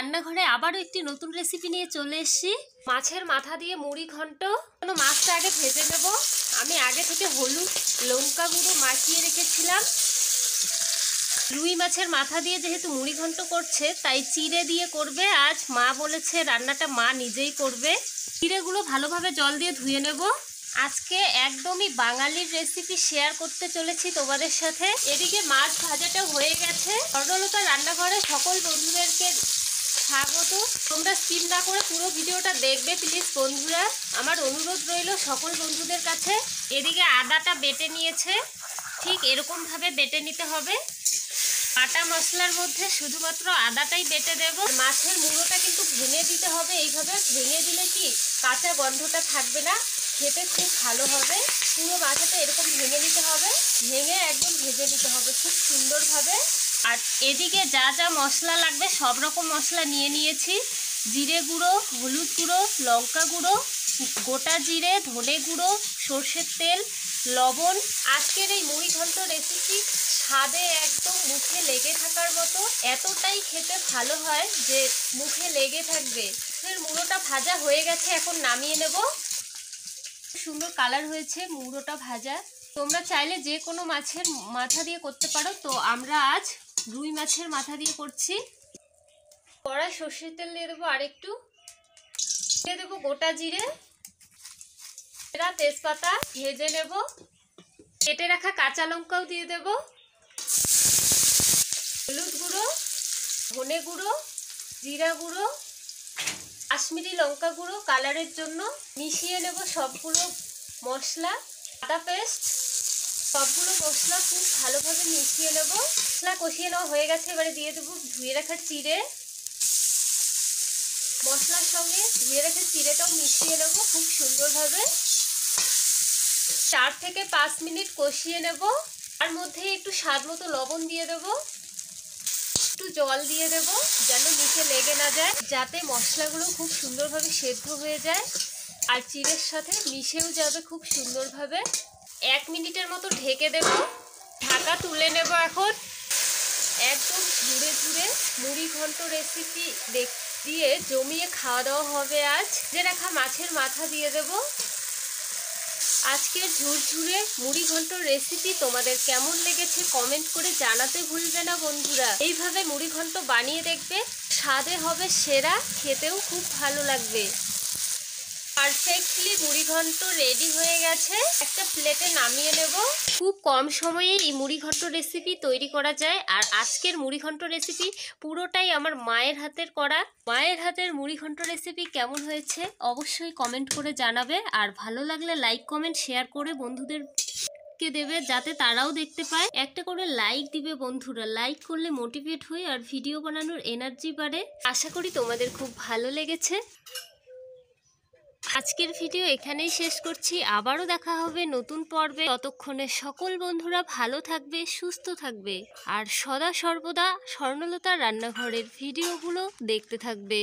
রান্নাঘরে আবারও একটি নতুন রেসিপি নিয়ে চলে এসেছি। মাছের মাথা দিয়ে মুড়ি ঘন্ট। মাছটা আগে ভেজে নেব। আমি আগে থেকে হলুদ লঙ্কা গুঁড়ো মাখিয়ে রেখেছিলাম। রুই মাছের মাথা দিয়ে যেহেতু মুড়ি ঘন্ট করছে তাই চিড়ে দিয়ে করবে। আজ মা বলেছে রান্নাটা মা নিজেই করবে। চিড়েগুলো ভালোভাবে জল দিয়ে ধুয়ে নেব। আজকে একদমই বাঙালির রেসিপি শেয়ার করতে চলেছি তোমাদের সাথে। এদিকে মাছ ভাজাটা হয়ে গেছে। স্বর্ণলতা রান্নাঘরে সকল বন্ধুদেরকে স্বাগত। তোমরা স্কিপ না করে পুরো ভিডিওটা দেখবে প্লিজ বন্ধুরা, আমার অনুরোধ রইল সকল বন্ধুদের কাছে। এদিকে আদাটা বেটে নিয়েছে, ঠিক এরকমভাবে বেটে নিতে হবে। বাটা মশলার মধ্যে শুধুমাত্র আদাটাই বেটে দেব। মাছের মুড়োটা কিন্তু ভেঙে দিতে হবে। এইভাবে ভেঙে দিলে কি কাঁচা গন্ধটা থাকবে না, খেতে খুব ভালো হবে। পুরো মাথাটা এরকম ভেঙে নিতে হবে, ভেঙে একদম ভেজে নিতে হবে খুব সুন্দরভাবে। আর এদিকে যা যা মশলা লাগবে সব রকম মশলা নিয়ে নিয়েছি। জিরে গুঁড়ো, হলুদ গুঁড়ো, লঙ্কা গুঁড়ো, গোটা জিরে, ধনে গুঁড়ো, সর্ষের তেল, লবণ। আজকের এই মুড়ি ঘন্ট রেসিপি স্বাদে একদম মুখে লেগে থাকার মতো, এতটাই খেতে ভালো হয় যে মুখে লেগে থাকবে। মুড়োটা ভাজা হয়ে গেছে, এখন নামিয়ে নেব। সুন্দর কালার হয়েছে মুড়োটা ভাজা। তোমরা চাইলে যে কোনো মাছের মাথা দিয়ে করতে পারো, তো আমরা আজ রুই মাছের মাথা দিয়ে করছি। কড়াই সর্ষের তেল দিয়ে দেবো, আর একটু দিয়ে দেবো গোটা জিরে, তেজপাতা ভেজে নেব। কেটে রাখা কাঁচা লঙ্কাও দিয়ে দেব। হলুদ গুঁড়ো, ধনে গুঁড়ো, জিরা গুঁড়ো, কাশ্মীরি লঙ্কা গুঁড়ো কালারের জন্য। মিশিয়ে নেব সবগুলো মশলা। আদা পেস্ট, সবগুলো মশলা খুব ভালোভাবে মিশিয়ে নেব। মশলা কষিয়ে নেওয়া হয়ে গেছে, এবারে দিয়ে দেবো ধুয়ে রাখা চিড়ে। মশলার সঙ্গে ধুয়ে রাখা চিড়েটাও মিশিয়ে নেব খুব সুন্দরভাবে। 4 থেকে 5 মিনিট কষিয়ে নেব। তার মধ্যে একটু স্বাদ মতো লবণ দিয়ে দেব, একটু জল দিয়ে দেব যেন নিচে লেগে না যায়, যাতে মশলাগুলো খুব সুন্দরভাবে সেদ্ধ হয়ে যায় আর চিড়ের সাথে মিশেও যাবে খুব সুন্দরভাবে। 1 মিনিটের মতো ঢেকে দেব। ঢাকা তুলে নেব। এখন একদম ঝুড়ে ঝুড়ে মুড়ি ঘন্ট রেসিপি দিয়ে জমিয়ে খাওয়া দাওয়া হবে। আজ যে রাখা মাছের মাথা দিয়ে দেব। আজকের ঝুরঝুরে মুড়ি ঘন্ট রেসিপি তোমাদের কেমন লেগেছে কমেন্ট করে জানাতে ভুলবে না বন্ধুরা। এইভাবে মুড়ি ঘন্ট বানিয়ে দেখবে, স্বাদে হবে সেরা, খেতেও খুব ভালো লাগবে। পারফেক্টলি মুড়ি ঘন্ট রেডি হয়ে গেছে। একটা প্লেটে নামিয়ে নেব। খুব কম সময়ে এই মুড়ি ঘন্ট রেসিপি তৈরি করা যায়। আর আজকের মুড়ি ঘন্ট রেসিপি পুরোটাই আমার মায়ের হাতের করা। মায়ের হাতের মুড়ি ঘন্ট রেসিপি কেমন হয়েছে অবশ্যই কমেন্ট করে জানাবে। আর ভালো লাগলে লাইক কমেন্ট শেয়ার করে বন্ধুদের কে দেবে, যাতে তারাও দেখতে পায়। একটা করে লাইক দিবে বন্ধুরা, লাইক করলে মোটিভেট হই আর ভিডিও বানানোর এনার্জি বাড়ে। আশা করি তোমাদের খুব ভালো লেগেছে। আজকের ভিডিও এখানেই শেষ করছি। আবারও দেখা হবে নতুন পর্বে। ততক্ষণে সকল বন্ধুরা ভালো থাকবে, সুস্থ থাকবে আর সদা সর্বদা স্বর্ণলতা রান্নাঘরের ভিডিওগুলো দেখতে থাকবে।